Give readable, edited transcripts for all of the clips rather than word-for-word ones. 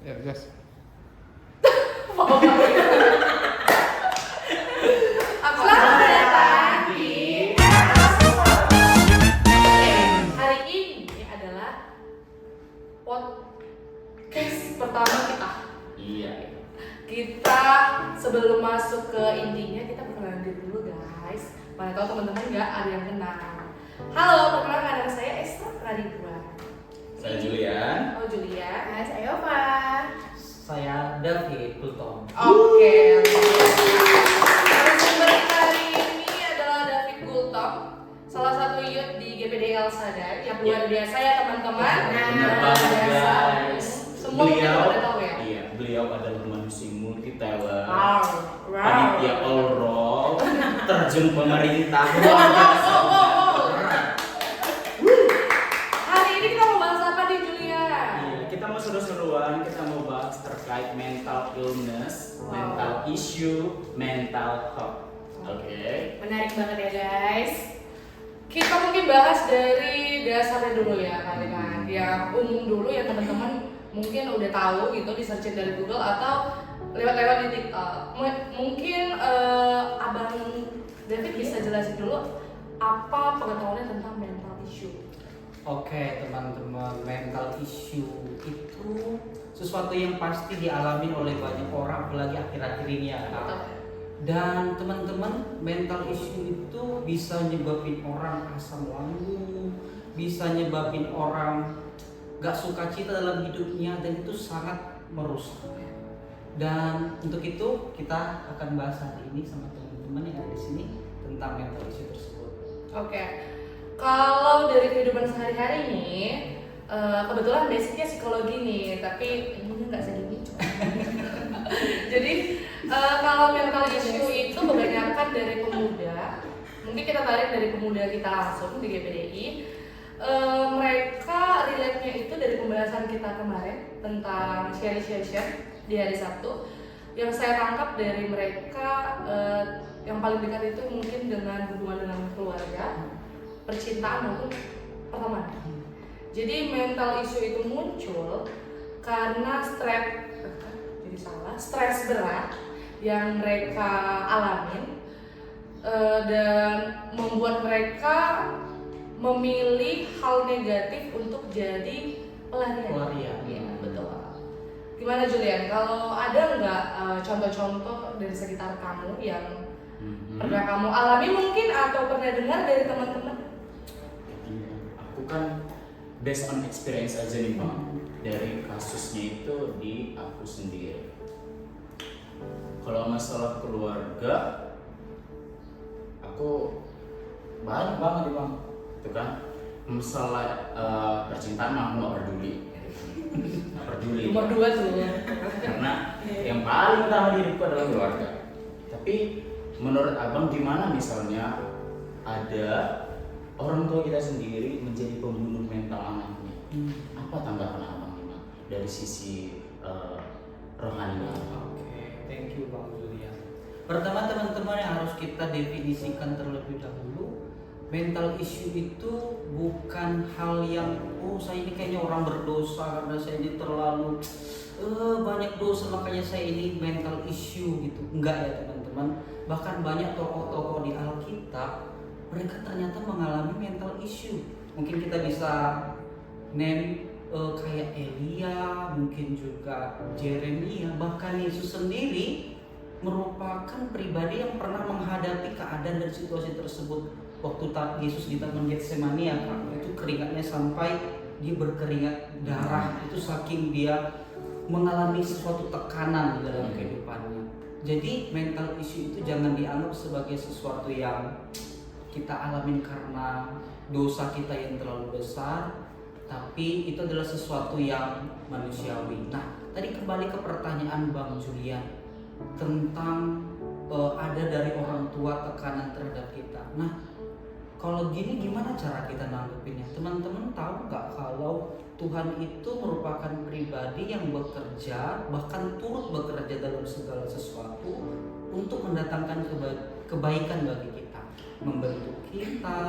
Ya, gas. Selamat datang di hari ini adalah podcast pertama kita. Iya. Kita sebelum masuk ke intinya kita perkenalan diri dulu guys. Mana tahu teman-teman nggak ada yang kenal. Halo, perkenalkan nama saya Esther Raditya. Saya Julian. Oh Julia. Saya Ova. Saya David Kultom. Oke. Narasumber kita hari ini adalah David Gultom, salah satu youth di GPDL Sadar yang luar biasa ya teman-teman. Benar banget guys. Semua mungkin udah tahu ya. Iya, beliau adalah manusia multi talent. Wow. Panitia all roll, terjun pemerintah. Wow. Hari ini kita mau bahas apa nih Julia? Iya, kita mau seru-seruan, kita mau bahas terkait mental illness, Wow. mental issue, mental health. Oke. Menarik banget ya guys. Kita mungkin bahas dari dasarnya dulu ya kali kan. Ya umum dulu ya teman-teman mungkin udah tahu gitu di searching dari Google atau lewat-lewat di TikTok. Mungkin Abang David bisa jelasin dulu apa pengetahuannya tentang mental issue. Oke teman-teman, mental issue itu sesuatu yang pasti dialami oleh banyak orang apalagi akhir-akhir ini ya Kak. Dan teman-teman, mental issue itu bisa nyebabin orang asam lambung, bisa nyebabin orang gak suka cita dalam hidupnya dan itu sangat merusak. Dan untuk itu kita akan bahas hari ini sama teman-teman yang ada di sini tentang mental issue tersebut. Oke. Kalau dari kehidupan sehari-hari nih, kebetulan basicnya psikologi nih, tapi ilmunya nggak segini. Jadi kalau mental issue itu kebanyakan dari pemuda, mungkin kita tarik dari pemuda kita langsung di GPDI. Mereka relate-nya itu dari pembahasan kita kemarin tentang sharing session di hari Sabtu. Yang saya tangkap dari mereka yang paling dekat itu mungkin dengan hubungan dengan keluarga, percintaan maupun pertemanan. Jadi mental issue itu muncul karena stres berat yang mereka alamin dan membuat mereka memilih hal negatif untuk jadi pelarian. Iya betul. Gimana Julian? Kalau ada nggak contoh-contoh dari sekitar kamu yang pernah kamu alami mungkin atau pernah dengar dari teman-teman? Aku kan based on experience aja nih Bang. Dari kasusnya itu di aku sendiri. Kalau masalah keluarga, aku banyak banget nih Bang. Itu kan masalah percintaan mah aku nggak peduli. Nggak peduli. Nomor 2 tuh. Karena yang paling utama di hidupku adalah keluarga. Tapi menurut Abang gimana misalnya ada orang tua kita sendiri menjadi pembunuh mental anaknya? Apa tanggapan Abang Bang dari sisi rohani? Oke, thank you Bang Julian. Pertama teman-teman yang harus kita definisikan terlebih dahulu, mental issue itu bukan hal yang saya ini kayaknya orang berdosa karena saya ini terlalu banyak dosa makanya saya ini mental issue gitu. Enggak ya teman-teman. Bahkan banyak tokoh-tokoh di Alkitab mereka ternyata mengalami mental issue. Mungkin kita bisa name kayak Elia, mungkin juga Jeremia, bahkan Yesus sendiri merupakan pribadi yang pernah menghadapi keadaan dan situasi tersebut. Waktu Yesus di Taman Getsemani ya Kak, itu keringatnya sampai dia berkeringat darah, itu saking dia mengalami sesuatu tekanan di dalam kehidupannya. Jadi mental issue itu jangan dianggap sebagai sesuatu yang kita alamin karena dosa kita yang terlalu besar, tapi itu adalah sesuatu yang manusiawi. Nah, tadi kembali ke pertanyaan Bang Julian tentang ada dari orang tua tekanan terhadap kita. Nah, kalau gini gimana cara kita nanggepinnya? Teman-teman tahu nggak kalau Tuhan itu merupakan pribadi yang bekerja, bahkan turut bekerja dalam segala sesuatu untuk mendatangkan kebaikan bagi kita, membentuk kita,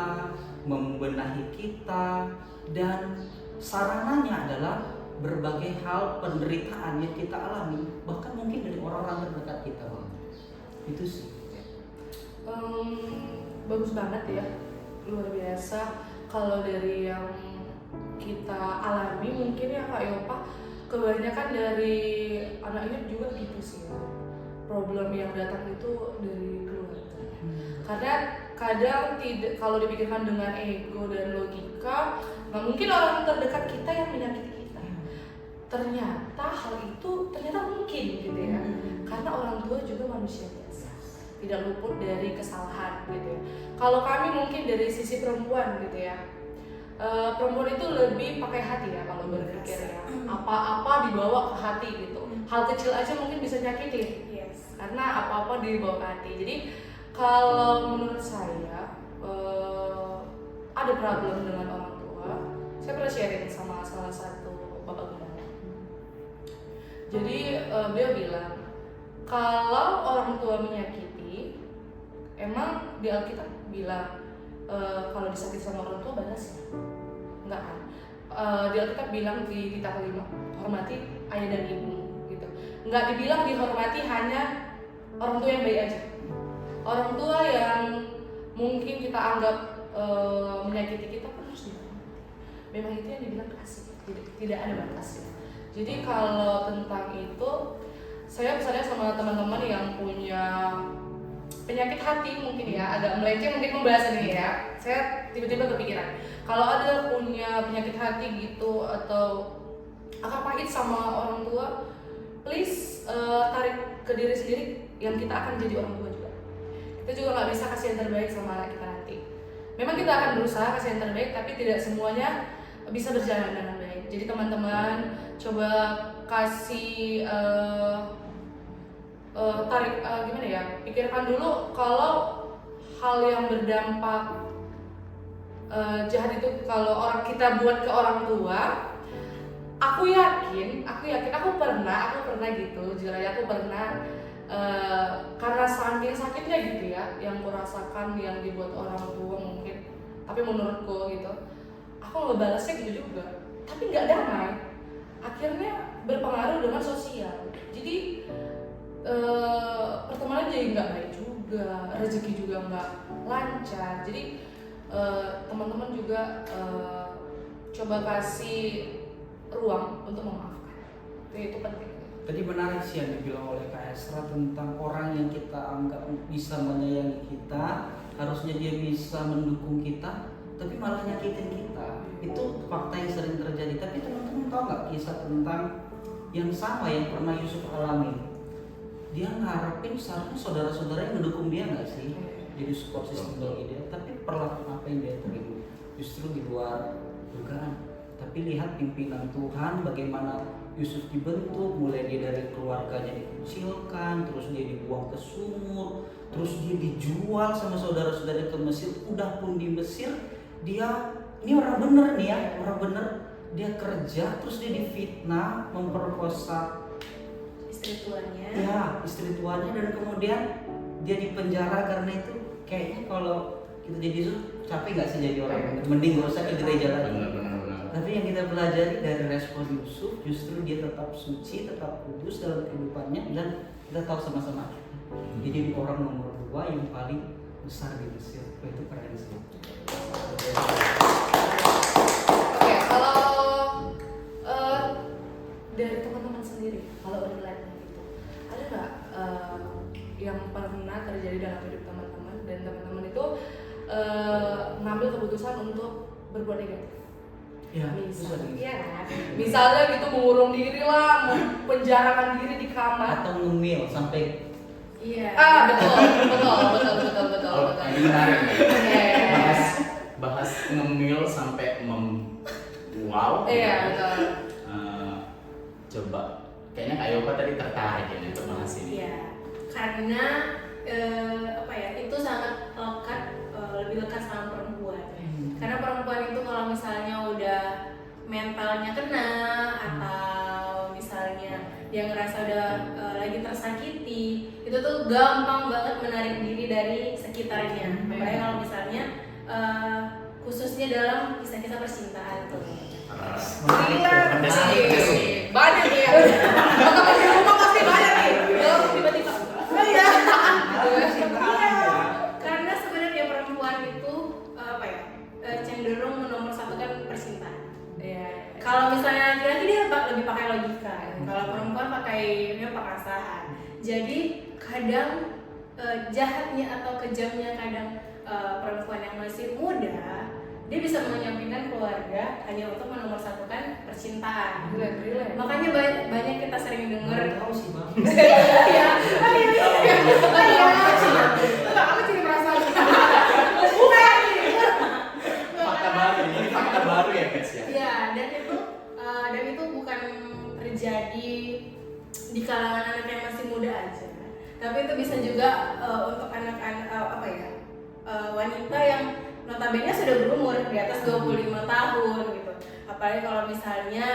membenahi kita, dan sarananya adalah berbagai hal penderitaan yang kita alami, bahkan mungkin dari orang-orang terdekat kita, Bang. Itu sih. Bagus banget ya, luar biasa. Kalau dari yang kita alami mungkin ya Kak Yopa, kebanyakan dari anak ini juga gitu sih ya. Problem yang datang itu dari keluarga. Karena kadang tidak, kalau dipikirkan dengan ego dan logika, nggak mungkin orang terdekat kita yang menyakiti kita. Ternyata hal itu ternyata mungkin gitu ya. Karena orang tua juga manusia biasa, tidak luput dari kesalahan gitu ya. Kalau kami mungkin dari sisi perempuan gitu ya, perempuan itu lebih pakai hati ya kalau berpikir ya. Apa-apa dibawa ke hati gitu. Hal kecil aja mungkin bisa nyakitin. Karena apa-apa dibawa ke hati. Jadi kalau menurut saya ada problem dengan orang tua. Saya pernah sharing sama salah satu bapak gembala. Jadi beliau bilang kalau orang tua menyakiti, emang di Alkitab bilang kalau disakiti sama orang tua balas ya? Enggak kan? Di Alkitab bilang di kitab 5, hormati ayah dan ibu gitu. Enggak dibilang dihormati hanya orang tua yang baik aja. Orang tua yang mungkin kita anggap menyakiti kita pun harus dihormati. Memang itu yang dibilang kasih, tidak ada batasnya. Jadi kalau tentang itu, saya misalnya sama teman-teman yang punya penyakit hati mungkin ya, agak melenceng mungkin membahas ini ya. Saya tiba-tiba kepikiran, kalau ada punya penyakit hati gitu atau akar pahit sama orang tua, please tarik ke diri sendiri yang kita akan jadi orang tua juga. Kita juga nggak bisa kasih yang terbaik sama anak kita nanti. Memang kita akan berusaha kasih yang terbaik, tapi tidak semuanya bisa berjalan dengan baik. Jadi teman-teman coba kasih tarik gimana ya, pikirkan dulu kalau hal yang berdampak jahat itu kalau orang kita buat ke orang tua. Aku yakin aku pernah gitu, jujur aja aku pernah karena saking sakitnya gitu ya yang kurasakan yang dibuat orang tua mungkin, tapi menurutku gitu aku ngebalasnya gitu juga, tapi nggak damai, akhirnya berpengaruh dengan sosial. Jadi pertemanan jadi nggak baik juga, rezeki juga nggak lancar. Jadi teman-teman juga coba kasih ruang untuk memaafkan, itu penting. Tadi menarik sih yang dibilang oleh Kak Esra tentang orang yang kita anggap bisa menyayangi kita, harusnya dia bisa mendukung kita, tapi malah nyakitin kita. Itu fakta yang sering terjadi. Tapi teman-teman tahu nggak kisah tentang yang sama yang pernah Yusuf alami? Dia ngarepin seharusnya saudara-saudara yang mendukung dia nggak sih? Jadi support system bagi dia, tapi perlakuan apa yang dia terima justru di luar dugaan. Tapi lihat pimpinan Tuhan bagaimana Yusuf dibentuk, mulai dia dari keluarganya dikucilkan, terus dia dibuang ke sumur, terus dia dijual sama saudara-saudara ke Mesir. Udah pun di Mesir, dia ini orang bener nih ya, orang bener, dia kerja terus dia difitnah, memperkosa istri tuannya. Ya, istri tuannya, dan kemudian dia dipenjara karena itu. Kayaknya kalau kita jadi Yusuf, capek nggak sih jadi orang bener? Mending gak usah ke gereja lagi. Tapi yang kita pelajari dari respon Yusuf, justru dia tetap suci, tetap kudus dalam kehidupannya, dan kita tahu sama-sama jadi orang nomor 2 yang paling besar di Mesir. Itu keren sih. Oke, kalau dari teman-teman sendiri, kalau berlatih itu, ada nggak yang pernah terjadi dalam hidup teman-teman dan teman-teman itu ngambil keputusan untuk berbuat negatif? Ya, misalnya gitu mengurung diri lah, mempenjarakan diri di kamar, atau ngemil sampai. Iya. Betul. Ini menarik nih. Yes. Bahas ngemil sampai wow. Iya, betul. Coba, kayaknya Kak Yopa tadi tertarik ya untuk bahas ini. Iya. Karena itu sangat lekat, lebih lekat sama perempuan. Karena perempuan itu kalau misalnya udah mentalnya kena atau misalnya dia ngerasa udah lagi tersakiti, itu tuh gampang banget menarik diri dari sekitarnya. Apalagi kalau misalnya khususnya dalam kisah-kisah percintaan tuh. Pedas sih. Banyak nih ya. Teman-teman di rumah pasti banyak nih. Kalau tiba-tiba, oh iya. Karena sebenarnya perempuan itu apa ya, cenderung menomorsatukan percintaan. Iya. Kalau misalnya laki-laki dia lebih pakai logika, kalau perempuan pakai dia perasaan. Jadi kadang jahatnya atau kejamnya kadang perempuan yang masih muda, dia bisa menyampingkan keluarga hanya untuk menomorsatukan percintaan. Relate. Makanya banyak kita sering dengar. tahu sih bang. Iya. Aku jadi merasa Fakta baru ini, fakta baru ya guys ya. Iya, dan itu bukan terjadi di kalangan anak yang masih muda aja. Tapi itu bisa juga untuk anak-anak wanita yang notabene sudah berumur di atas 25 tahun gitu. Apalagi kalau misalnya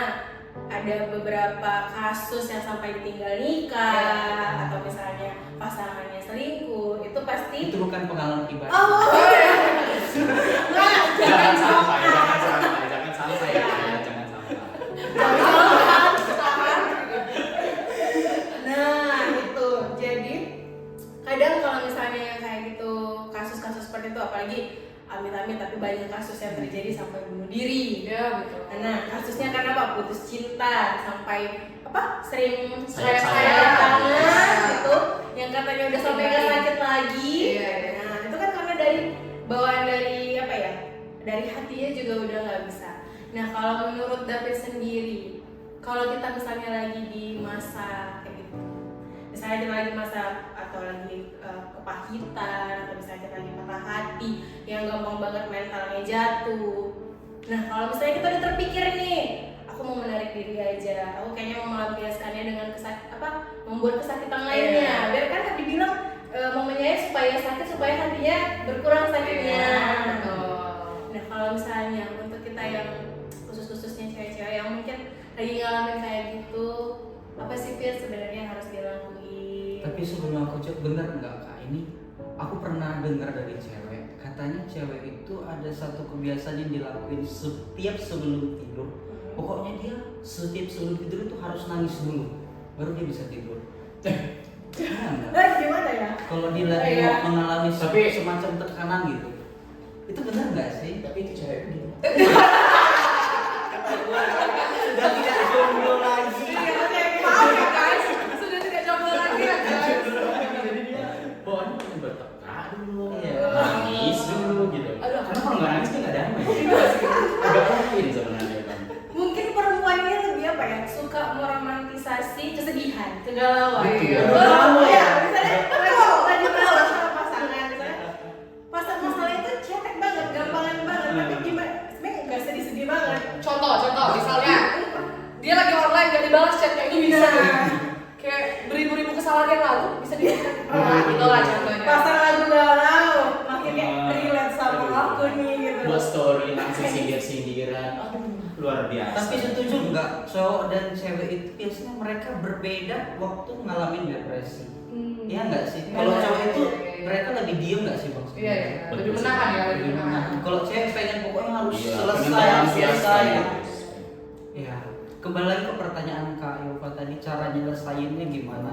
ada beberapa kasus yang sampai ditinggal nikah atau misalnya pasangannya selingkuh, itu pasti Itu bukan pengalaman pribadi. Jangan sampai ya. Jangan sampai. Nah itu, jadi kadang kalau misalnya yang kayak gitu, kasus-kasus seperti itu, apalagi amit-amit tapi banyak kasus yang terjadi sampai bunuh diri. ya betul. Nah kasusnya karena apa? Putus cinta sampai sering Sayang-sayang. tangan gitu, yang katanya udah sampai nggak sakit lagi. Iya. Nah itu kan karena dari bawaan dari dari hatinya juga udah nggak bisa. Nah kalau menurut David sendiri, kalau kita misalnya lagi di masa kayak gitu, misalnya kita lagi masa atau lagi kepahitan atau misalnya kita lagi patah hati yang gampang banget mentalnya jatuh. Nah kalau misalnya kita udah terpikir nih, aku mau menarik diri aja, aku kayaknya mau melampiaskannya dengan membuat kesakitan lainnya. Biar kan tadi bilang momennya supaya sakit, supaya hatinya berkurang sakitnya. Nah kalau misalnya untuk kita yang khususnya cewek-cewek yang mungkin lagi ngalamin kayak gitu, apa sih Fir sebenarnya yang harus dilakuin? Tapi sebelum aku cek, bener nggak kak ini? Aku pernah dengar dari cewek, katanya cewek itu ada satu kebiasaan yang dilakuin setiap sebelum tidur. Pokoknya dia setiap sebelum tidur itu harus nangis dulu, baru dia bisa tidur. Gimana ya? Kalau dia lagi mengalami semacam tekanan gitu, itu benar nggak sih? Tapi itu cewek gitu. Sudah tidak jomblo lagi. Maaf ya guys, sudah tidak jomblo lagi ya guys. Jadi dia bawaannya pengen berteka dulu, Iya. nangis dulu gitu. Aduh. Karena kalau nggak nangis dia nggak damai. Agak mungkin sebenarnya kan. Mungkin perempuan ini lebih suka meromantisasi kesedihan, kegalauan. Iya. Ya, misalnya lagi galau sama pasangan, misalnya masalah itu cetek banget, gampangan banget, tapi gimana? Sebenarnya nggak sedih-sedih banget. Contoh misalnya dia lagi online gak dibalas chatnya, ini bisa Nah. nih. Kayak beribu-ribu kesalahan yang lalu bisa dilihat. Nah, itulah contohnya. Pasang lagu galau, makin kayak relate sama aku nih gitu. Buat story langsung sindir-sindiran. Aduh, luar biasa. Tapi setuju nggak, cowok dan cewek itu biasanya mereka berbeda waktu ngalamin depresi. Iya nggak sih? Kalau Iya, cowok iya, itu iya, iya. mereka lebih diem nggak sih bang? Iya, lebih Betul menahan sih. ya, lebih menahan. Kalau cewek pengen pokoknya harus Iya, selesai. melampiaskan. Ya, kembali lagi ke pertanyaan Kak Yova tadi, cara nyelesainnya gimana?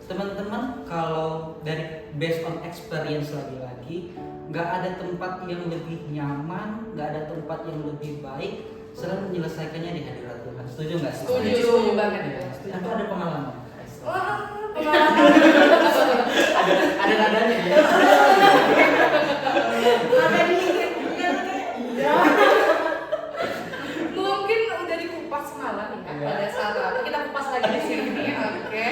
Teman-teman, kalau dari based on experience lagi-lagi, nggak ada tempat yang lebih nyaman, nggak ada tempat yang lebih baik selain menyelesaikannya di hadirat Tuhan. Setuju nggak sih? Setuju banget ya. Atau ada pengalaman? Wah, pengalaman. Ada nadanya ya. Ada dikit, iya. Mungkin udah dikupas semalam ya pada saat apa kita kupas lagi di sini. Oke.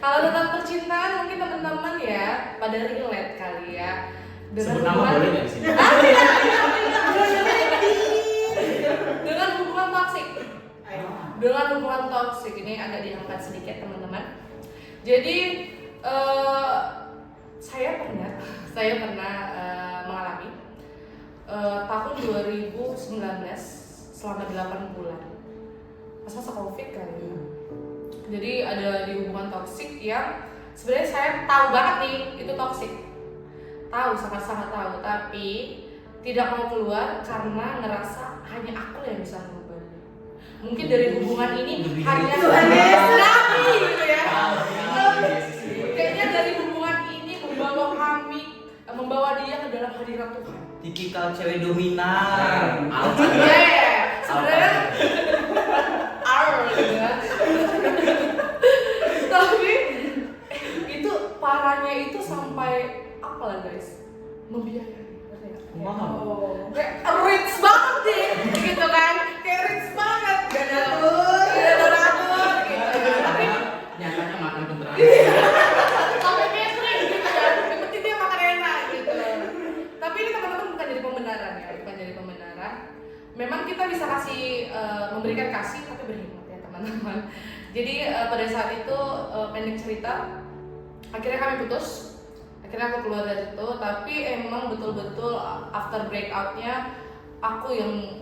Kalau tentang percintaan mungkin teman-teman ya pada relate kali ya. Sebut nama boleh nggak di sini? Dengan hubungan toksik. Dengan hubungan toksik ini agak diangkat sedikit teman-teman. Jadi saya pernah mengalami tahun 2019 selama 8 bulan masa COVID kali ya. Jadi ada di hubungan toksik yang sebenarnya saya tahu banget nih itu toksik, sangat tahu, tapi tidak mau keluar karena ngerasa hanya aku yang bisa merubahnya. mungkin dari hubungan ini Lebih hanya dari Tuhan Yesus. nabi gitu ya. Yesus. Kayaknya dari hubungan ini membawa dia ke dalam hadirat Tuhan. tipikal cewek dominan. Yeah, sebenarnya gitu ya. Tapi itu parahnya itu sampai apa lah guys? Membiayai. Wow. Kayak rich banget deh, gitu kan? Kayak rich banget. Donatur gitu. Tapi Nyatanya makan beneran. sampai catering gitu kan. Yang penting dia makan enak gitu. Tapi ini teman-teman bukan jadi pembenaran ya, bukan jadi pembenaran. Memang kita bisa kasih memberikan kasih tapi berhikmat ya teman-teman. Jadi pada saat itu pendek cerita, akhirnya kami putus. Akhirnya aku keluar dari situ, tapi emang betul-betul after breakoutnya aku yang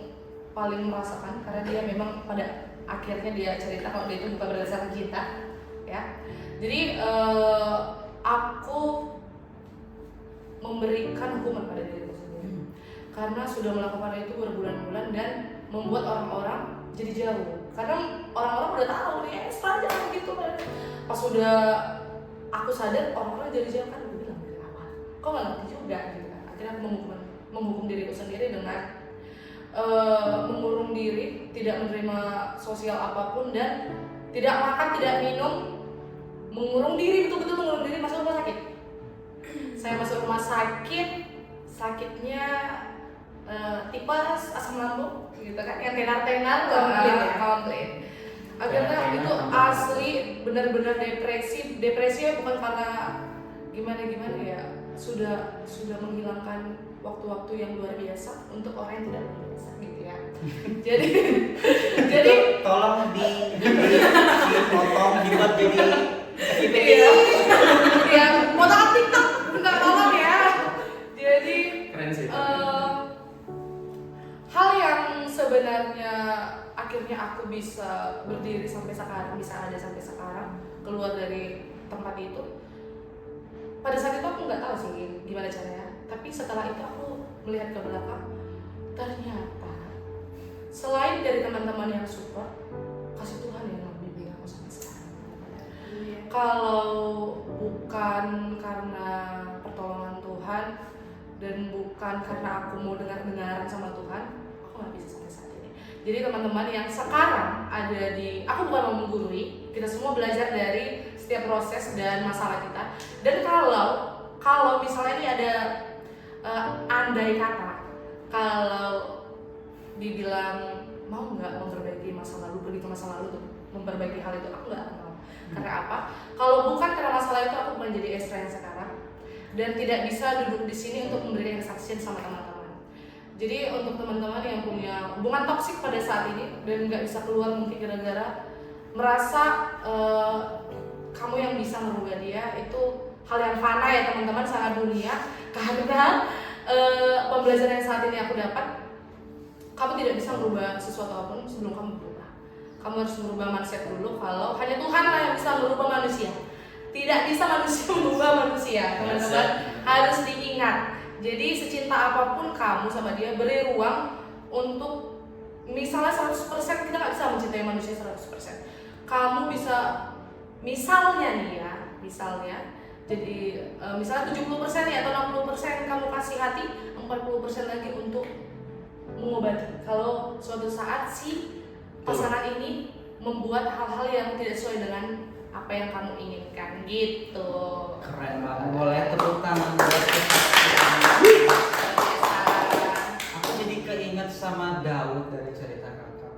paling merasakan karena dia memang pada akhirnya dia cerita kalau dia itu bukan berdasarkan cinta, ya. Jadi aku memberikan hukuman pada diriku sendiri karena sudah melakukan itu berbulan-bulan dan membuat orang-orang jadi jauh. Karena orang-orang udah tahu nih, jangan gitu kan. Pas udah aku sadar orang-orang jadi jauh kan. Kok nggak ngerti juga gitu kan. Akhirnya aku menghukum diriku sendiri dengan mengurung diri, tidak menerima sosial apapun dan tidak makan, tidak minum, mengurung diri, betul-betul mengurung diri, masuk rumah sakit. Saya masuk rumah sakit, sakitnya tipes, asam lambung gitu kan, yang tenar-tenar komplit. Akhirnya itu asli benar-benar depresi bukan karena gimana ya, sudah menghilangkan waktu-waktu yang luar biasa untuk orang yang tidak luar biasa gitu ya. jadi Tolong dipotong dibuat jadi iya, ya potong TikTok enggak tolong ya. Jadi Keren sih. hal yang sebenarnya akhirnya aku bisa berdiri sampai sekarang, bisa ada sampai sekarang, keluar dari tempat itu. Pada saat itu aku nggak tahu sih gimana caranya, tapi setelah itu aku melihat ke belakang, ternyata selain dari teman-teman yang support, kasih Tuhan yang membimbing aku sampai sekarang. Kalau bukan karena pertolongan Tuhan dan bukan karena aku mau dengar-dengaran sama Tuhan, aku nggak bisa sampai saat ini. Jadi teman-teman yang sekarang ada di, aku bukan mau menggurui, kita semua belajar dari setiap proses dan masalah kita. Dan kalau misalnya ini ada andai kata, kalau dibilang mau nggak memperbaiki masa lalu, pergi ke masa lalu untuk memperbaiki hal itu, aku nggak mau. Karena apa? Kalau bukan karena masalah itu, aku bukan jadi Estra yang sekarang dan tidak bisa duduk di sini untuk memberikan kesaksian sama teman-teman. Jadi untuk teman-teman yang punya hubungan toksik pada saat ini dan nggak bisa keluar mungkin gara-gara merasa kamu yang bisa merubah dia, itu hal yang fana ya teman-teman, sangat dunia. Karena pembelajaran yang saat ini aku dapat, kamu tidak bisa merubah sesuatu apapun sebelum kamu berubah. Kamu harus merubah mindset dulu, kalau hanya Tuhan lah yang bisa merubah manusia. Tidak bisa manusia merubah manusia, teman-teman. Harus diingat. Jadi secinta apapun kamu sama dia, beri ruang untuk, misalnya 100% kita nggak bisa mencintai manusia 100%. Kamu bisa, misalnya nih ya, jadi misalnya 70% ya atau 60% kamu kasih hati, 40% lagi untuk mengobati. Kalau suatu saat si pasangan ini membuat hal-hal yang tidak sesuai dengan apa yang kamu inginkan gitu. keren banget. Boleh tepuk tangan buat aku jadi keinget sama Daud dari cerita kakak.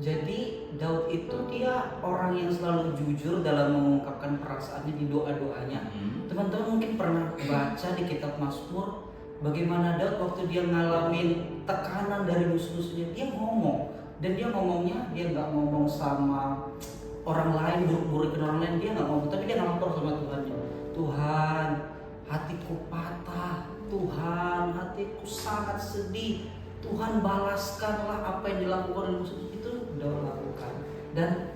Jadi Daud itu dia orang yang selalu jujur dalam mengungkapkan perasaannya di doa-doanya. Teman-teman mungkin pernah baca di kitab Mazmur bagaimana Daud waktu dia ngalamin tekanan dari musuh-musuhnya, dia ngomong. Dan dia ngomongnya, dia nggak ngomong sama orang lain, buruk-burukin orang lain, dia nggak ngomong, tapi dia ngomong sama Tuhannya. Tuhan, hatiku patah. Tuhan, hatiku sangat sedih. Tuhan, balaskanlah apa yang dilakukan oleh musuh. Itu udah lakukan. Dan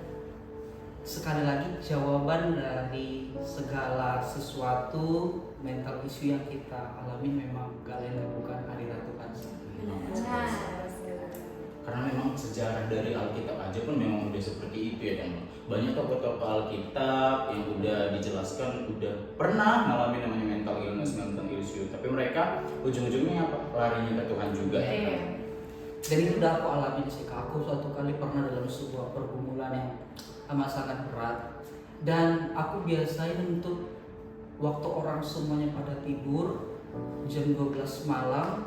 sekali lagi jawaban dari segala sesuatu mental isu yang kita alami memang gak lain bukan hadirat Tuhan. karena memang sejarah dari Alkitab aja pun memang udah seperti itu ya kan. Banyak tokoh-tokoh Alkitab yang udah dijelaskan udah pernah ngalamin namanya mental illness, mental issue, tapi mereka ujung-ujungnya apa? Larinya ke Tuhan juga. Iya. Dan itu udah aku alami sih Kak. Aku suatu kali pernah dalam sebuah pergumulan yang amat sangat berat, dan aku biasain untuk waktu orang semuanya pada tidur jam 12 malam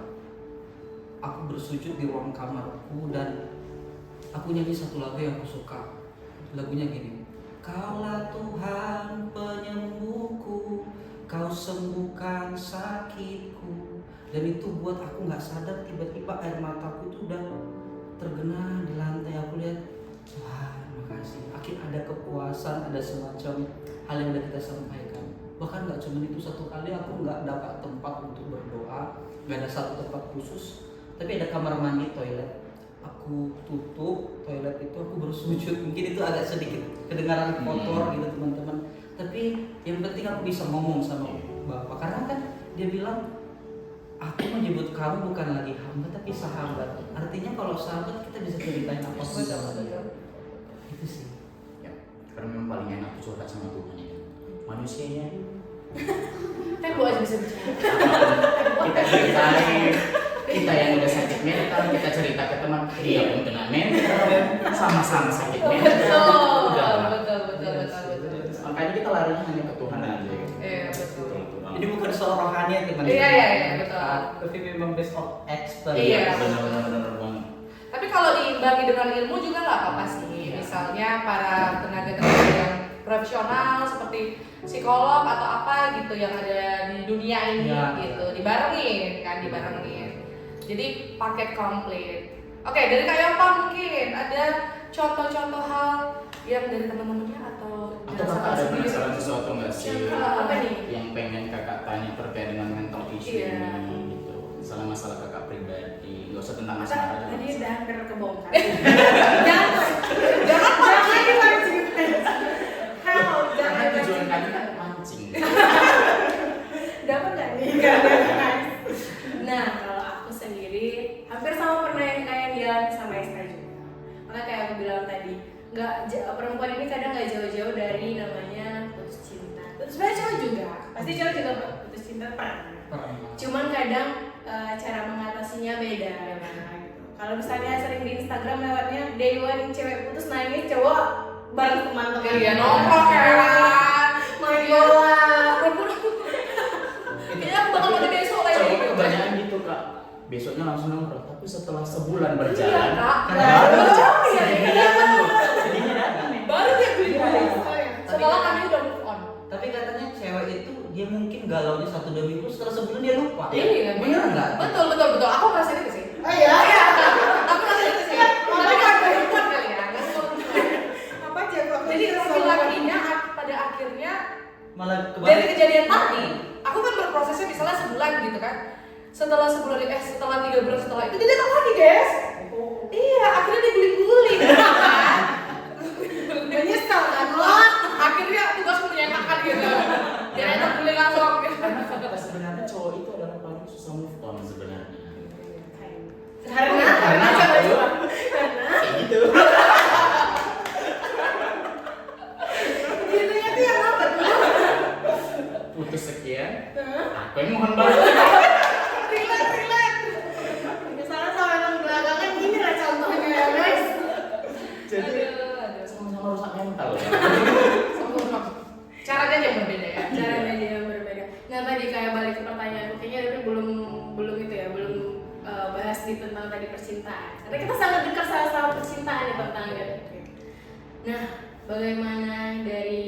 aku bersujud di ruang kamarku dan aku nyanyi satu lagu yang aku suka. Lagunya gini, Kaulah Tuhan penyembuhku, Kau sembuhkan sakitku. Dan itu buat aku gak sadar, tiba-tiba air mataku itu udah tergenang di lantai. Aku lihat, Tuhan makasih. Akhirnya ada kepuasan, ada semacam hal yang udah kita sampaikan. Bahkan gak cuma itu, satu kali aku gak dapat tempat untuk berdoa, gak ada satu tempat khusus, tapi ada kamar mandi, toilet. Aku tutup toilet itu, aku bersujud. Mungkin itu agak sedikit kedengaran kotor gitu teman-teman, tapi yang penting aku bisa ngomong sama Bapak, karena kan dia bilang, aku menyebut kamu bukan lagi hamba tapi sahabat. Artinya kalau sahabat kita bisa ceritain apa pun sama dia. Itu sih. Ya, karena memang paling enak curhat sama Tuhan ya. Manusianya Kan gua aja bisa bicara. kita ceritain, kita yang udah sakit mental, kita cerita ke teman, dia pun kena mental, sama-sama sakit mental. Udah. Betul. Makanya kita larinya hanya ke Tuhan aja. Iya, betul. Jadi bukan soal rohani ya teman-teman. Iya, betul. Tapi memang based on experience. Iya. Benar banget. Tapi kalau diimbangi dengan ilmu juga nggak apa-apa sih. Misalnya para tenaga-tenaga yang profesional seperti psikolog atau apa gitu yang ada di dunia ini gitu, dibarengin. Jadi paket komplit. Oke, dari Kak Yompa mungkin ada contoh-contoh hal yang dari teman-temannya atau Kakak ada penasaran sesuatu nggak sih? Apa nih? Yang pengen kakak tanya terkait dengan mental issue Iya. ini gitu. Misalnya masalah kakak pribadi, nggak usah tentang asmara juga. Tadi udah hampir kebongkar. jangan dipancing. How? Karena Jangan tujuan kami kan mancing. Dapat nggak nih? Nah, kalau aku sendiri hampir sama pernah yang kayak dialami sama Esta juga. Makanya kayak aku bilang tadi, perempuan ini kadang nggak jauh-jauh dari namanya putus cinta. Sebenarnya cowok juga, pasti cowok juga putus cinta pernah. Cuman kadang cara mengatasinya beda. Gitu. Kalau misalnya sering di Instagram lewatnya day one cewek putus nangis, cowok bareng teman-teman. Iya, nongkrong kan. Main bola. Iya, aku bakal pakai besok lagi. Cowok kebanyakan gitu kak. Besoknya langsung nongkrong, tapi setelah sebulan berjalan, Iya, Kak. baru Iya. sedihnya datang nih. Baru dia beli Iya. setelah kami udah move on. Tapi katanya cewek itu dia mungkin galaunya 1-2 minggu, setelah sebulan dia lupa. Iya, bener nggak? Betul. Aku ngerasain itu sih. Oh iya. Aku ngerasain itu sih. Tapi kan perempuan kali ya. Apa cewek? Jadi laki-lakinya pada akhirnya Malah dari kebalik. kejadian tadi, aku kan berprosesnya misalnya sebulan gitu kan. Setelah 3 bulan setelah itu dia datang lagi, guys. Iya, akhirnya dia guling-guling kan. Menyesal kan? Akhirnya tugasku menyenangkan gitu. Dia enak guling langsung gitu. Sebenarnya cowok itu adalah paling susah move on sebenarnya. Karena Karena kayak gitu. gitunya tuh yang apa tuh? Putus sekian, Hah? aku yang mohon balik. Relate. Misalnya sama yang belakangan gini lah contohnya ya guys. Jadi Aduh. sama-sama rusak mental ya. Sama-sama. Caranya aja yang berbeda ya. Caranya aja yang berbeda. Nah tadi kayak balik ke pertanyaan, kayaknya itu belum itu ya, belum bahas di tentang tadi percintaan. Karena kita sangat dekat sama percintaan ya tentang gitu. Nah, bagaimana dari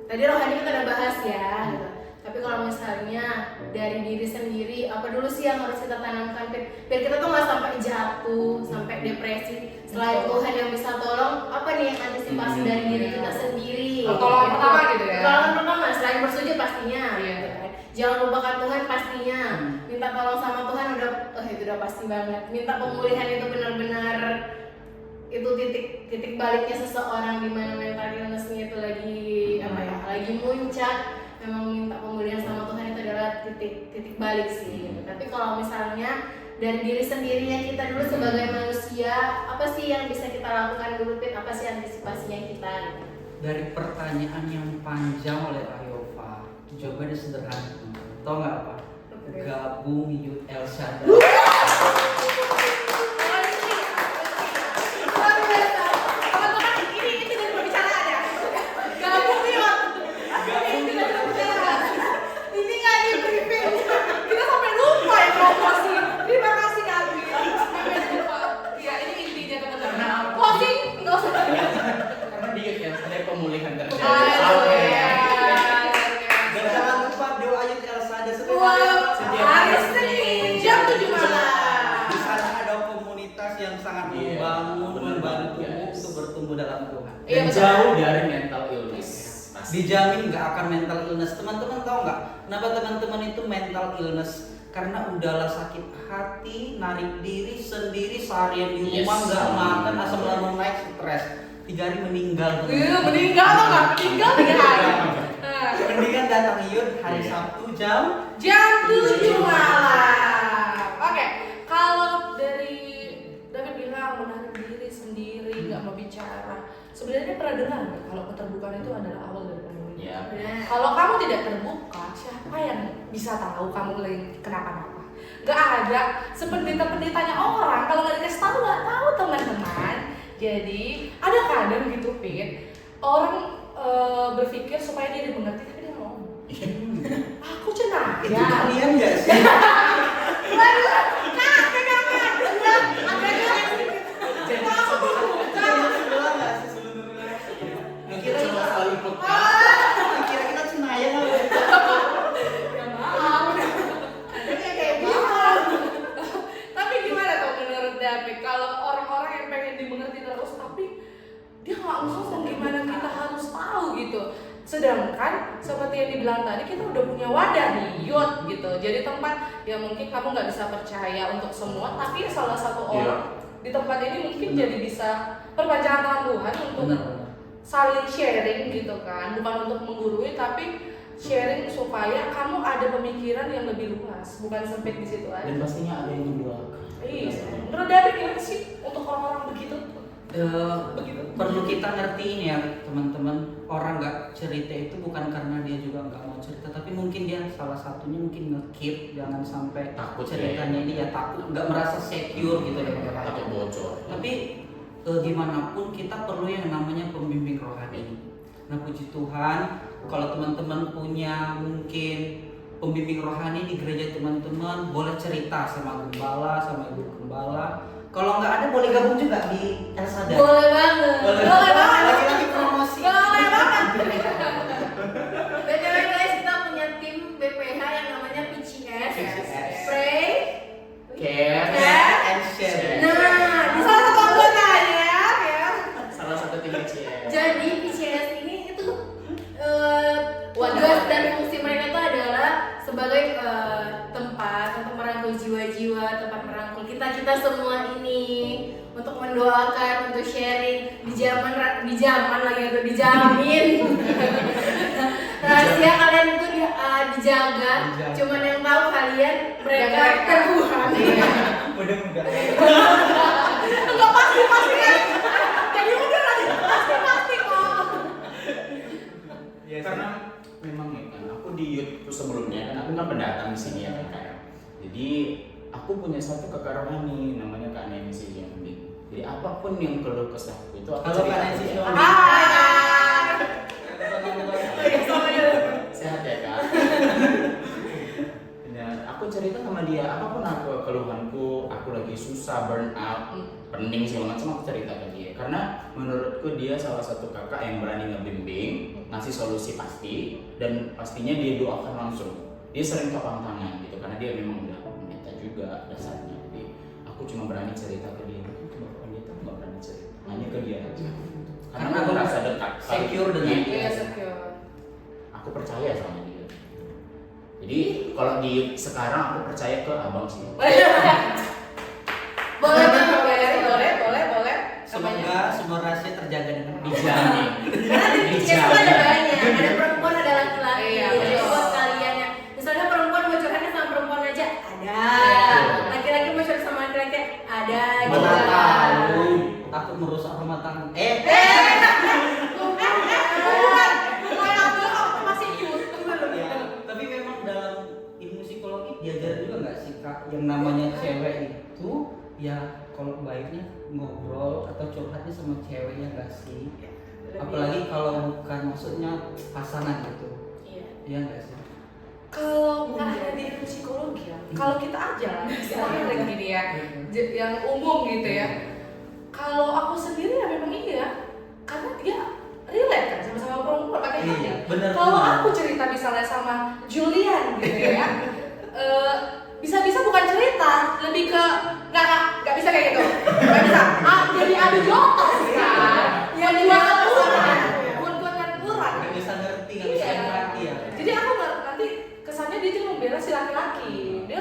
tadi rohani kita udah bahas ya. Gitu. Tapi kalau misalnya dari diri sendiri, apa dulu sih yang harus kita tanamkan biar kita tuh nggak sampai jatuh, sampai depresi. Selain Tuhan yang bisa tolong, apa nih yang antisipasi dari diri kita sendiri? Pertolongan pertama gitu ya. Pertolongan pertama selain bersujud pastinya. Iya. Gitu kan. Jangan lupakan Tuhan pastinya. Minta tolong sama Tuhan itu udah pasti banget. Minta pemulihan itu benar-benar itu titik baliknya seseorang di mana mental illness-nya itu lagi muncak. Memang minta pemulihan sama Tuhan itu adalah titik balik sih. Tapi kalau misalnya dari diri sendirinya kita dulu sebagai manusia, apa sih yang bisa kita lakukan dulu, Pit? Apa sih antisipasinya kita? Dari pertanyaan yang panjang oleh Ayova, jawabannya sederhana. Tahu nggak apa? Gabung Youth El Shaddai. Karena dia yang saya pemulihan terjadi. Dan jangan lupa doa Youth El Shaddai Hari Senin jam 7 malam. Di sana ada komunitas yang sangat membangun, membantu Yes. untuk bertumbuh dalam Tuhan. Dan jauh dari mental illness. Pasti. Dijamin nggak akan mental illness. Teman-teman tahu nggak kenapa teman-teman itu mental illness? Karena udahlah sakit hati, narik diri sendiri seharian di rumah, Yes. nggak makan, asam lambung naik, stres. 3 hari meninggal. Meninggal atau nggak? Meninggal 3 hari. Nah, Mendingan datang Youth hari Sabtu jam jam 7 malam. Oke, kalau dari David bilang menarik diri sendiri, nggak mau bicara. Sebenarnya pernah dengar nggak kalau keterbukaan itu adalah awal dari pemulihan? Ya. Nah, Kalau kamu tidak terbuka, siapa yang bisa tahu kamu lagi kenapa-napa? Gak ada sependeta-pendetanya orang. Kalau nggak dikasih tahu nggak tahu teman-teman. Jadi ada kadang gitu Pit, orang berpikir supaya dia dimengerti tapi dia ngomong. Aku cenah. itu kalian nggak sih? Waduh, kak, pegangan. Enggak, agaknya Sebelah nggak sih sebenarnya? Kira Cuma sekali peka. kira kita cenayang apa? ya maaf. Adanya kayak gitu. Tapi gimana tuh menurut David kalau orang-orang yang pengen dimengerti terus tapi dia nggak ngomong gimana kita harus tahu gitu. Sedangkan seperti yang dibilang tadi kita udah punya wadah nih Youth gitu. Jadi tempat yang mungkin kamu nggak bisa percaya untuk semua, tapi salah satu orang di tempat ini mungkin jadi bisa perpanjangan tangan Tuhan untuk saling sharing gitu kan, bukan untuk menggurui tapi sharing supaya kamu ada pemikiran yang lebih luas, bukan sempit di situ aja. Dan pastinya ada yang mendoakan. Iya. Menurut David gimana sih untuk orang-orang begitu? Begitu. Perlu kita ngerti ini ya teman-teman, orang nggak cerita itu bukan karena dia juga nggak mau cerita, tapi mungkin dia salah satunya mungkin nge-keep, jangan sampai Takut ceritanya ini ya takut, nggak merasa secure gitu dengan orang. Takut bocor. Tapi gimana pun kita perlu yang namanya pembimbing rohani. Nah puji Tuhan, kalau teman-teman punya mungkin pembimbing rohani di gereja teman-teman, boleh cerita sama gembala, sama ibu gembala. Kalau nggak ada boleh gabung juga di El Shaddai. boleh banget. Boleh banget. Lagi-lagi promosi. Boleh banget. BTW guys, kita punya tim BPH yang namanya PCS. PCS. Pray. Care. And share. Nah, di Salah satu anggotanya ya. Salah satu tim PCS. jadi PCS ini itu tugas dan fungsi mereka itu adalah sebagai tempat untuk merangkul jiwa-jiwa, tempat merangkul kita semua ini untuk mendoakan, untuk sharing di zaman lagi atau dijamin rahasia kalian itu dijaga. Cuman yang tahu kalian mereka Tuhan. Mudah-mudahan. Enggak pasti kan. Jadi udah pasti kok. Karena memang ya kan, aku di Youth itu sebelumnya kan aku kan pendatang di sini ya kan. Jadi aku punya satu kakak rohani namanya Kak Nancy Jambing. Jadi apapun yang keluh kesahku itu aku Halo, cerita Kak ke Nancy dia. Jambing. Hai. Sehat ya Kak. Dan aku cerita sama dia apapun aku keluhanku, aku lagi susah, burn out, pening segala macam, aku cerita ke dia. Karena menurutku dia salah satu kakak yang berani ngebimbing, ngasih solusi pasti, dan pastinya dia doakan langsung. Dia sering kapang tangan gitu, karena dia memang udah pendeta juga dasarnya. Jadi aku cuma berani cerita ke dia. Itu bapak pendeta nggak berani cerita, hanya ke dia aja. Karena aku merasa dekat, secure dengan Iya. dia. Iya, secure. Aku percaya sama dia. Jadi kalau di sekarang aku percaya ke abang sih. Boleh banget. Boleh. Semoga semua rahasia terjaga dengan bijak. Dijamin. Karena di PCS itu ada banyak, ada perempuan, ada laki-laki. Iya, Jadi betul. buat kalian yang misalnya perempuan mau curhatnya sama perempuan aja ada, Iya. laki-laki mau curhat ngobrol atau curhatnya sama ceweknya gak sih? Lebih- Apalagi kalau bukan maksudnya pasangan gitu. Iya. Iya gak sih? Kalau bukan hanya di ilmu psikologi ya, kalau kita aja lah, kita kan kayak gini ya, yang umum gitu ya. Kalau aku sendiri ya memang iya, karena dia relate kan sama-sama perempuan pakai hati. Iya, bener. Kalau aku cerita misalnya sama Julian gitu ya, bisa-bisa bukan cerita, lebih ke nggak bisa kayak gitu, nggak bisa. Jadi adu jotos kan, yang buat kurang, buat kurang. Gak bisa ngerti, gak bisa Iya. ngerti ya. Jadi aku nggak nanti kesannya dia cuma membela si laki-laki. Dia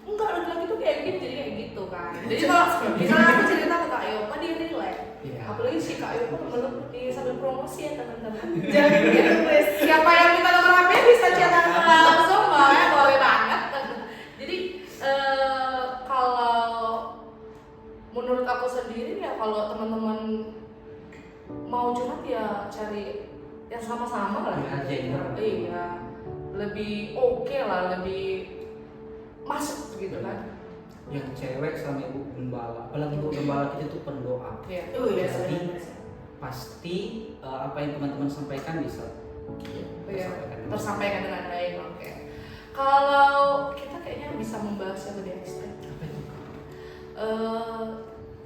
enggak, laki-laki tuh kayak gini jadi kayak gitu kan. Jadi kalau misalnya aku cerita ke Kak Yoko, dia relate. Iya. Apalagi si Kak Yoko meluk di sambil promosi ya teman-teman. Jangan gitu please. Siapa yang minta nomor HP bisa cetak langsung ya, boleh banget. Jadi kalau menurut aku sendiri ya kalau teman-teman mau curhat ya cari yang sama-sama lah. Ya, gender. Iya, lebih oke lah, lebih masuk gitu kan. Yang cewek sama ibu gembala, apalagi ibu gembala kita tuh pendoa. Iya. Oh iya, Jadi benar. pasti apa yang teman-teman sampaikan bisa Iya, tersampaikan. tersampaikan dengan baik. Oke. Kalau kita kayaknya bisa membahas yang lebih ekstrim. Apa itu?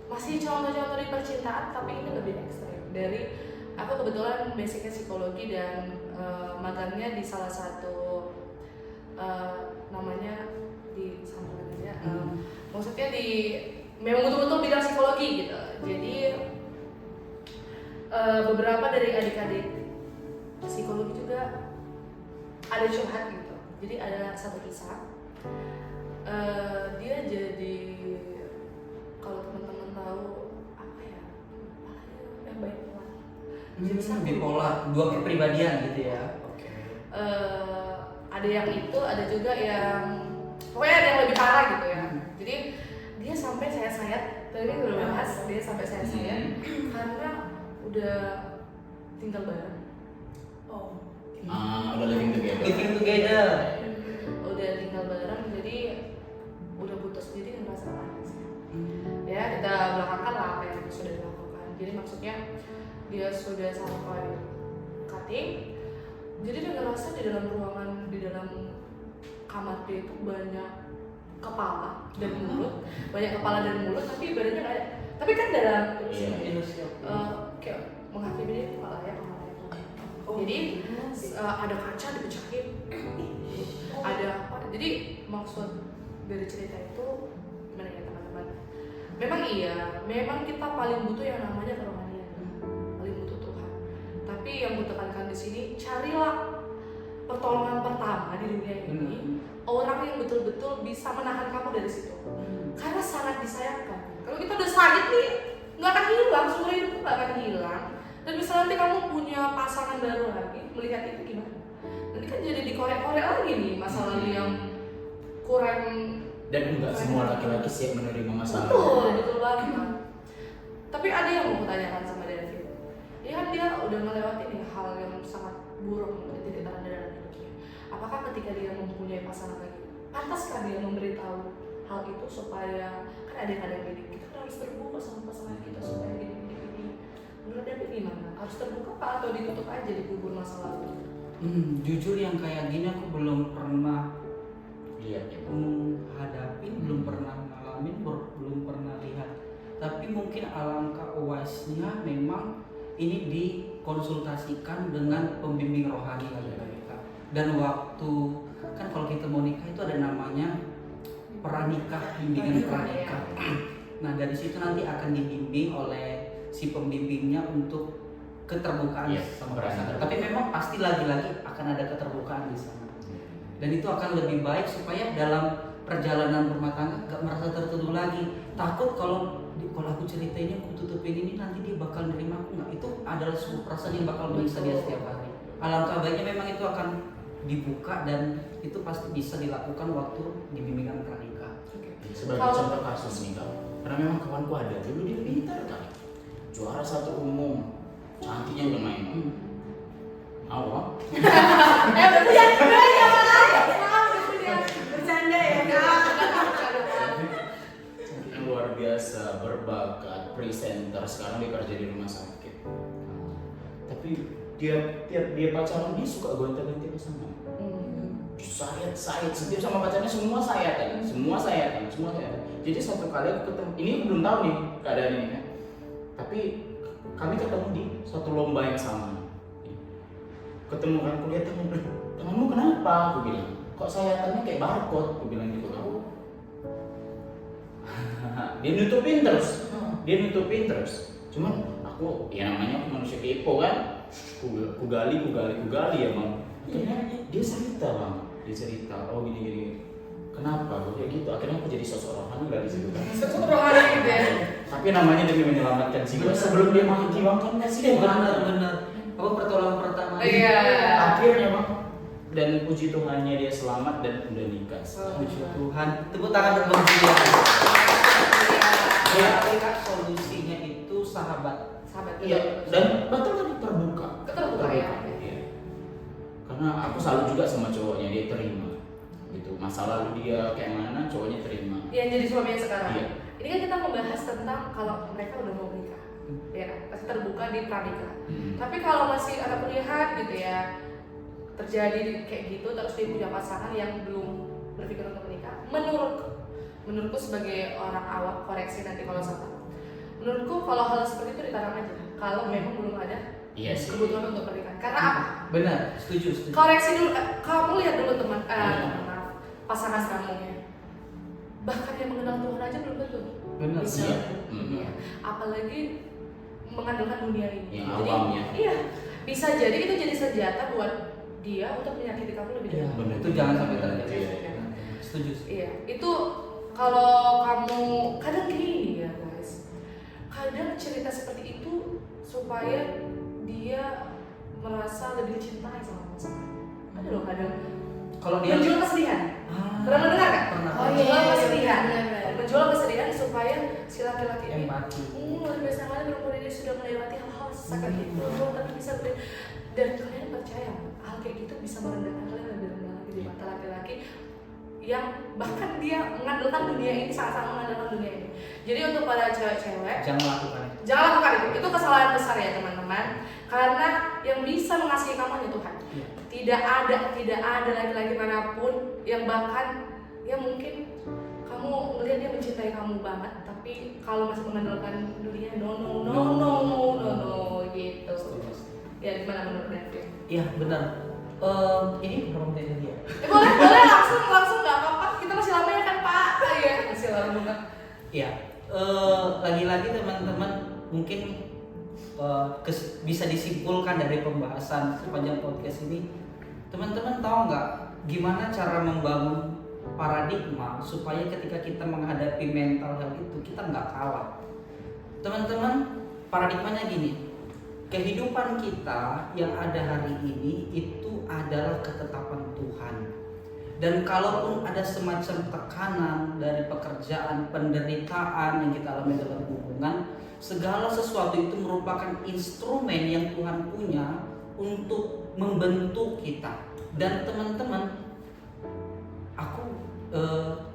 Masih contoh-contoh di percintaan, tapi ini lebih ekstrim. Dari aku kebetulan basicnya psikologi dan magangnya di salah satu namanya di sambungan aja. Maksudnya di memang betul-betul bidang psikologi gitu. Jadi beberapa dari adik-adik psikologi juga ada curhat gitu. Jadi ada satu kisah, dia jadi kalau teman-teman tahu apa ya, yang bipolar. Bipolar, dua kepribadian gitu ya. Oke. Ada yang itu, ada juga yang pokoknya ada yang lebih parah gitu ya. Jadi dia sampai sayat-sayat, tadi kan udah bahas, dia sampai sayat-sayat karena udah tinggal bareng. Oh. Udah living together. Living together. Udah tinggal bareng, jadi udah putus, jadi ngerasa panas. Ya kita belakangkan lah apa yang sudah dilakukan. Jadi maksudnya dia sudah sampai cutting, jadi dia ngerasa di dalam ruangan, di dalam kamar dia itu banyak kepala dan mulut, banyak kepala dan mulut, tapi badannya nggak ada. Tapi kan dalam Iya. kayak menghakimi dia itu malah ya kamar itu. Jadi ada kaca dipecahin, ada apa? Jadi maksud dari cerita itu gimana ya teman-teman? Memang iya, memang kita paling butuh yang namanya kerohanian, paling butuh Tuhan. Tapi yang butuh tekankan di sini, carilah pertolongan pertama di dunia ini, orang yang betul-betul bisa menahan kamu dari situ. Karena sangat disayangkan. Kalau kita udah sakit nih, nggak akan hilang, seumur hidup nggak akan hilang. Dan misalnya nanti kamu punya pasangan baru lagi, melihat itu gimana? Nanti kan jadi dikorek-korek lagi nih masa lalu yang kurang. Dan enggak semua laki-laki siap menerima masalah. Betul banget. Tapi ada yang mau kutanyakan sama David. Ya kan dia udah melewati nih hal yang sangat buruk di titik terendah dalam hidupnya. Apakah ketika dia mempunyai pasangan lagi, pantaskah dia memberitahu hal itu supaya kan ada kadang gini, kita kan harus terbuka sama pasangan kita supaya gini. Menurut David gimana? Harus terbuka Pak atau ditutup aja, dikubur masa lalu? Jujur yang kayak gini aku belum pernah Lihat ya. hadapin, belum pernah ngalamin, belum pernah lihat. Tapi mungkin alangkah wise-nya memang ini dikonsultasikan dengan pembimbing rohani kali ya. Dan waktu kan kalau kita mau nikah itu ada namanya pranikah, bimbingan pranikah. Nah dari situ nanti akan dibimbing oleh si pembimbingnya untuk keterbukaan Iya, sama berani pasangan. terbuka. Tapi memang pasti lagi-lagi akan ada keterbukaan di sana. Dan itu akan lebih baik supaya dalam perjalanan rumah tangga gak merasa tertuduh lagi. Takut kalau aku cerita ini, aku tutupin ini, nanti dia bakal nerima aku nggak? Itu adalah sebuah perasaan yang bakal menyiksa dia setiap hari. Alangkah baiknya memang itu akan dibuka dan itu pasti bisa dilakukan waktu di bimbingan pranikah. Sebagai contoh kasus nih Kak, karena memang kawanku ada dulu dia pintar kan, juara satu umum, cantiknya udah main. Mau Kak? Betul ya, Bercanda ya Kak. Cantiknya luar biasa, berbakat, presenter, sekarang dia kerja di rumah sakit. Tapi tiap dia pacaran dia suka gonta-ganti pasangan. Sayat setiap sama pacarnya semua sayatan. Jadi satu kali aku ketemu, ini aku belum tahu nih keadaan ini kan. Tapi kami ketemu di suatu lomba yang sama. Ketemu kan, aku lihat tanganmu kenapa? Aku bilang, kok sayatannya kayak barcode? Aku bilang gitu kan. Dia nutupin terus. Cuman aku, ya namanya aku manusia kepo kan. Ku gali ya bang. Akhirnya dia cerita bang. Oh gini. Kenapa? Kayak gitu. Akhirnya aku jadi sosok rohani lah di situ kan. Sosok rohani gitu ya. Tapi namanya demi menyelamatkan jiwa sebelum dia mati bang kan masih benar. Apa pertolongan pertama? Iya. Akhirnya bang. Dan puji Tuhannya dia selamat dan udah nikah. Puji Tuhan. Tepuk tangan untuk Bang Julian. Ya, Kak, solusinya itu sahabat. Iya. Dan betul tadi terbuka ya. Iya. Karena aku selalu juga sama cowoknya, dia terima gitu. Masa lalu dia kayak mana, cowoknya terima. Yang jadi suaminya sekarang. Iya. Ini kan kita membahas tentang kalau mereka udah mau menikah, ya pasti terbuka di pranikah. Tapi kalau masih ada pilihan gitu ya, terjadi kayak gitu terus dia punya pasangan yang belum berpikir untuk menikah, menurutku sebagai orang awam, koreksi nanti kalau salah. Menurutku kalau hal seperti itu ditanam aja. Kalau memang belum ada kebutuhan untuk pernikahan. Karena apa? Benar, setuju. Koreksi dulu, kamu lihat dulu teman, pasangan kamu ya. Bahkan yang mengenal Tuhan aja belum tentu. Benar. Bisa. Iya. Apalagi mengandalkan dunia ini. Yang Jadi, awamnya. iya, bisa jadi itu jadi senjata buat dia untuk menyakiti kamu lebih Iya, dalam. benar. itu jangan sampai terjadi. Iya. Setuju. Iya, itu kalau kamu kadang gini ya guys, kadang cerita seperti itu supaya dia merasa lebih dicintai sama pasangan. Ada loh kadang Kalau dia menjual kesedihan. Pernah mendengar kan? Pernah. Menjual kesedihan. benar. Menjual kesedihan supaya si laki-laki ini empati. luar biasa kali perempuan ini sudah melewati hal-hal sakit itu, tapi bisa dan kalian percaya hal kayak gitu bisa merendahkan kalian lebih rendah lagi di mata laki-laki yang bahkan dia mengandalkan dunia ini, sangat-sangat mengandalkan dunia ini. Jadi untuk para cewek-cewek Jangan lakukan itu. jangan lakukan itu. Itu kesalahan besar ya teman-teman. Karena yang bisa mengasihi kamu hanya Tuhan. Iya. Tidak ada laki-laki manapun yang bahkan ya mungkin kamu melihat dia mencintai kamu banget, tapi kalau masih mengandalkan dunia, no gitu. Ya gimana menurut David? Iya, benar. Ini berapa menit lagi ya? Boleh langsung nggak apa-apa. Kita masih lama ya kan Pak? Iya masih lama banget. Iya. Lagi-lagi teman-teman mungkin bisa disimpulkan dari pembahasan sepanjang podcast ini. Teman-teman tahu nggak gimana cara membangun paradigma supaya ketika kita menghadapi mental health itu kita nggak kalah. Teman-teman, paradigmanya gini. Kehidupan kita yang ada hari ini itu adalah ketetapan Tuhan. Dan kalaupun ada semacam tekanan dari pekerjaan, penderitaan yang kita alami dalam hubungan, segala sesuatu itu merupakan instrumen yang Tuhan punya untuk membentuk kita. Dan teman-teman, aku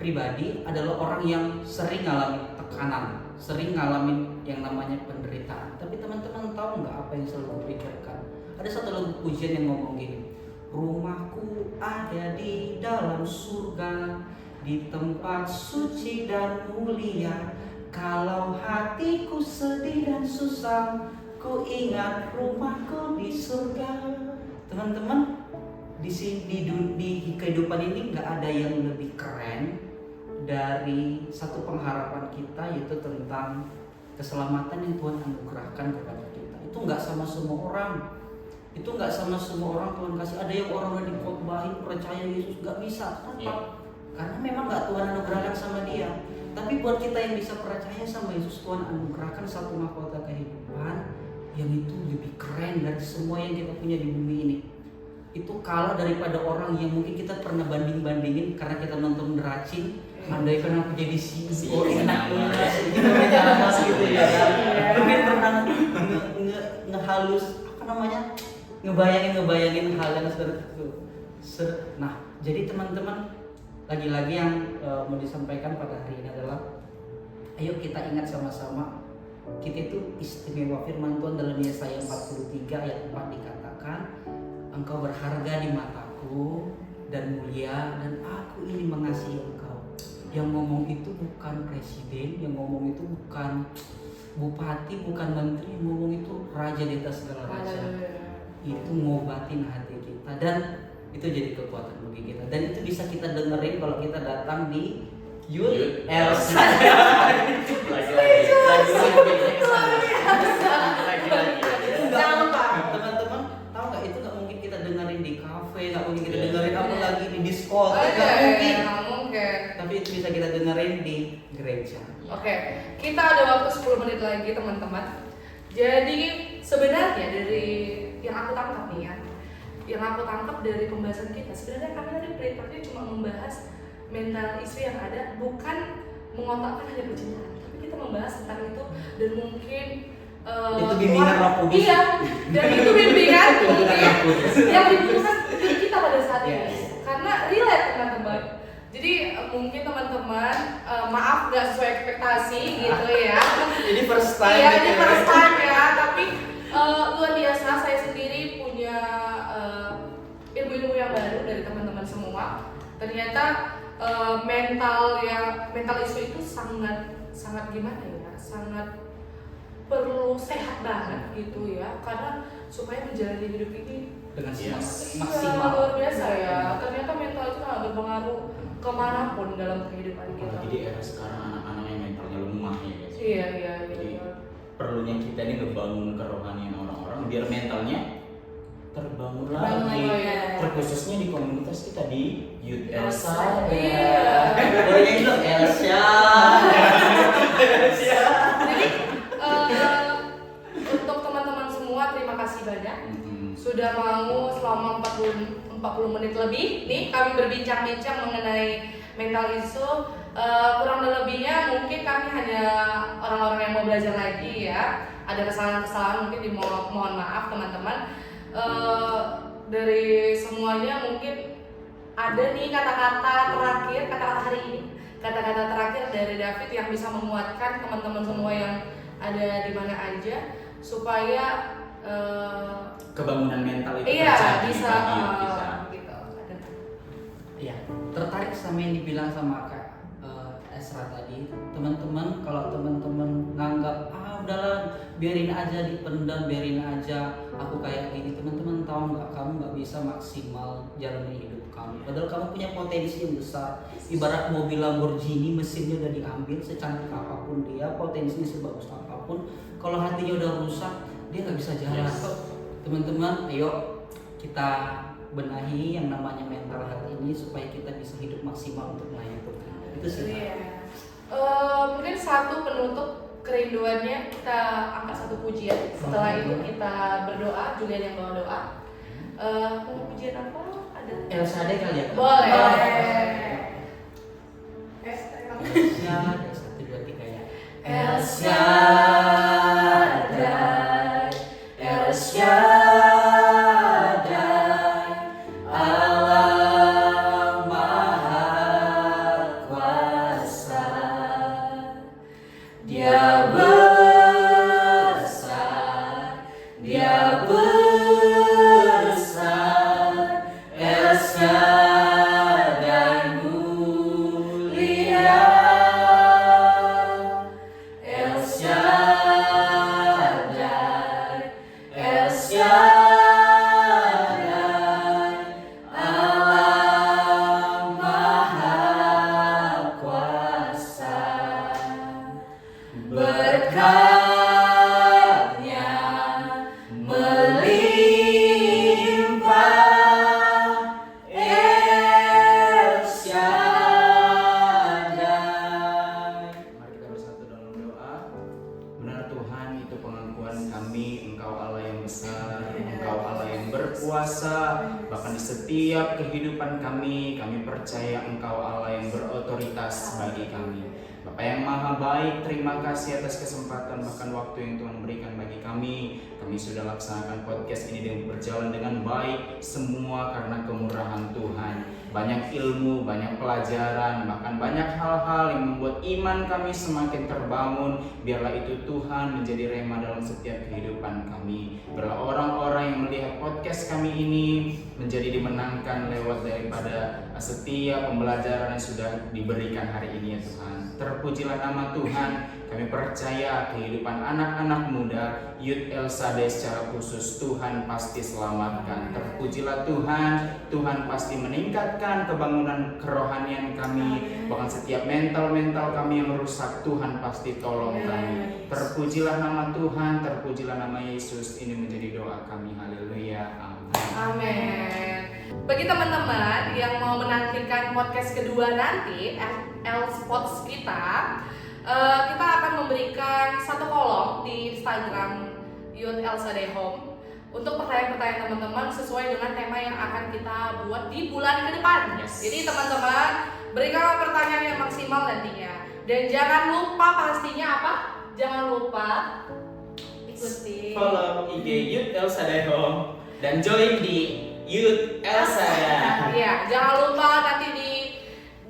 pribadi adalah orang yang sering ngalamin tekanan, sering ngalamin yang namanya penderitaan. Tapi teman-teman tahu nggak apa yang selalu aku pikirkan? Ada satu lagu pujian yang ngomong gini, rumahku ada di dalam surga, di tempat suci dan mulia. Kalau hatiku sedih dan susah, ku ingat rumahku di surga. Teman-teman, di kehidupan ini nggak ada yang lebih keren dari satu pengharapan kita, yaitu tentang keselamatan yang Tuhan anugerahkan kepada kita. Itu nggak sama semua orang. Tuhan kasih. Ada yang orang udah dikhotbahin percaya Yesus, nggak bisa. Kenapa? Karena memang nggak Tuhan anugerahkan sama dia. Tapi buat kita yang bisa percaya sama Yesus, Tuhan anugerahkan satu mahkota kehidupan yang itu lebih keren dari semua yang kita punya di bumi ini. Itu kalah daripada orang yang mungkin kita pernah banding-bandingin karena kita nonton Deracin. Andai kan aku jadi CEO, enak banget gitu ya kan. Mungkin pernah ngehalus apa namanya, ngebayangin hal yang seperti itu. Nah, jadi teman-teman, lagi-lagi yang mau disampaikan pada hari ini adalah ayo kita ingat sama-sama kita itu istimewa. Firman Tuhan dalam Yesaya 43 ayat 4 dikatakan, engkau berharga di mataku dan mulia, dan aku ini mengasihi engkau. Yang ngomong itu bukan presiden, yang ngomong itu bukan bupati, bukan menteri, yang ngomong itu raja di atas segala raja. Itu ngobatin hati kita, dan itu jadi kekuatan bagi kita, dan itu bisa kita dengerin kalau kita datang di Youth Elsa. Jangan lupa. Teman-teman tahu nggak, itu nggak mungkin kita dengerin di kafe, nggak mungkin kita dengerin apa lagi di diskotik, nggak mungkin. Mungkin. Tapi itu bisa kita dengerin di gereja. Oke, kita ada waktu 10 menit lagi teman-teman. Jadi sebenarnya dari yang aku tangkap nih ya, yang aku tangkap dari pembahasan kita, sebenarnya kami tadi preparnya cuma membahas mental isu yang ada, bukan mengotakkan hanya percintaan, tapi kita membahas tentang itu, dan mungkin Itu bimbingan Roh Kudus. Iya, dan itu bimbingan mungkin yang dibutuhkan kita pada saat ini, karena relate teman-teman. Jadi mungkin teman-teman maaf nggak sesuai ekspektasi gitu ya. Jadi first time. Iya, ini first time ya, tapi luar biasa. Saya sendiri punya ilmu-ilmu yang baru dari teman-teman semua. Ternyata mental isu itu sangat gimana ya, sangat perlu sehat banget gitu ya, karena supaya menjalani hidup ini dengan Yes. maksimal. luar biasa ya. Ternyata mental itu sangat berpengaruh kemanapun dalam kehidupan kita. Apalagi di era sekarang anak-anak yang mentalnya lemah ya guys. Iya. Jadi perlunya kita ini ngebangun kerohanian orang-orang biar mentalnya terbangun lagi. Iya. Terkhususnya di komunitas kita di Youth Elsa. Elsa. Iya. Boleh nyanyi dong, Elsa. Jadi untuk teman-teman semua terima kasih banyak sudah mau selama 40 menit lebih nih kami berbincang-bincang mengenai mental isu. Kurang dan lebihnya mungkin kami hanya orang-orang yang mau belajar lagi ya. Ada kesalahan-kesalahan mungkin mohon maaf teman-teman. Dari semuanya mungkin ada nih kata-kata terakhir, kata-kata hari ini, kata-kata terakhir dari David yang bisa menguatkan teman-teman semua yang ada di mana aja supaya kebangunan mental itu iya terjadi bisa bagi hidup kita. gitu. Iya, tertarik sama yang dibilang sama Kak Esra tadi. Teman-teman, kalau teman-teman nganggap udahlah biarin aja dipendam, biarin aja aku kayak gini, teman-teman tahu nggak, kamu nggak bisa maksimal jalani hidup kamu. Padahal kamu punya potensi yang besar. Ibarat mobil Lamborghini, mesinnya udah diambil, secantik apapun dia, potensinya sebagus apapun, kalau hatinya udah rusak, dia nggak bisa jalan. Teman-teman, ayo kita benahi yang namanya mental hati ini supaya kita bisa hidup maksimal untuk melayani Tuhan. Itu sih. Iya. Mungkin satu penutup kerinduannya kita angkat satu pujian. Setelah itu kita berdoa. Julian yang bawa doa. Mau pujian apa? Ada. Elsa deh kali ya. Kak? Boleh. Elsa, 1, 2, 3 ya. El Shaddai, El Shaddai, Allah Maha Kuasa. Dia besar, Dia besar, El Shaddai mulia. El Shaddai, El Shaddai, Allah Maha Kuasa. Berkat-Nya melimpah, El Shaddai. Mari kita bersatu dalam doa. Benar Tuhan, itu pengakuan kami, Engkau Allah yang besar, Engkau Allah yang berkuasa. Bahkan di setiap kehidupan kami percaya Engkau Allah yang berotoritas bagi kami. Bapak yang maha baik, terima kasih atas kesempatan bahkan waktu yang Tuhan berikan bagi kami. Kami sudah laksanakan podcast ini dengan berjalan dengan baik, semua karena kemurahan Tuhan. Banyak ilmu, banyak pelajaran, bahkan banyak hal-hal yang membuat iman kami semakin terbangun. Biarlah itu Tuhan menjadi rema dalam setiap kehidupan kami. Biarlah orang-orang yang melihat podcast kami ini menjadi dimenangkan lewat daripada setiap pembelajaran yang sudah diberikan hari ini ya Tuhan. Terpujilah nama Tuhan. Kami percaya kehidupan anak-anak muda, Youth El Shaddai secara khusus Tuhan pasti selamatkan. Terpujilah Tuhan, Tuhan pasti meningkatkan kebangunan kerohanian kami. Bahkan setiap mental kami yang rusak, Tuhan pasti tolong kami. Terpujilah nama Tuhan, terpujilah nama Yesus. Ini menjadi doa kami. Haleluya. Amin. Amin. Bagi teman-teman yang mau menantikan podcast kedua nanti, FL Spots kita akan memberikan satu kolom di Instagram Youth El Shaddai Home untuk pertanyaan-pertanyaan teman-teman sesuai dengan tema yang akan kita buat di bulan ke depan. Yes. Jadi teman-teman, berikanlah pertanyaan yang maksimal nantinya. Dan jangan lupa pastinya apa? Jangan lupa Ikuti. Follow IG Youth El Shaddai Home dan join di Youth El Shaddai. Iya, jangan lupa nanti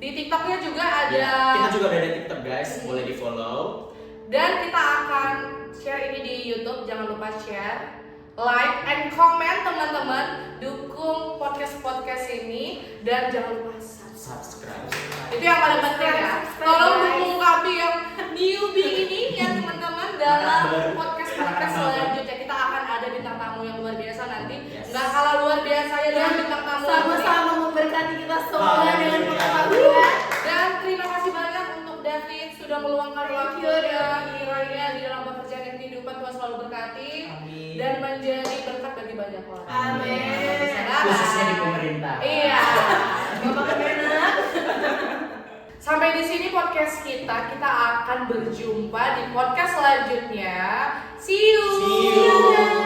di TikToknya juga ada. Ya, kita juga ada di TikTok guys, boleh di follow. Dan kita akan share ini di YouTube. Jangan lupa share, like, and comment teman-teman. Dukung podcast ini dan jangan lupa Subscribe. itu yang paling penting ya. Subscribe, Tolong guys. dukung kami yang newbie ini ya teman-teman dalam podcast selanjutnya. Kita akan ada bintang tamu yang luar biasa nanti. Yes. Nggak kalah luar biasa ya dengan bintang tamu Sama-sama memberkati kita semua Haleluya. dengan pengetahuan. Dan terima kasih banyak untuk David sudah meluangkan Thank you, waktunya David. kiranya di dalam pekerjaan dan kehidupan Tuhan selalu berkati Amin. dan menjadi berkat bagi banyak orang. Amin. Khususnya di pemerintah. Iya. Bapak Kemenak. Sampai di sini podcast kita. Kita akan berjumpa di podcast selanjutnya. See you. See you.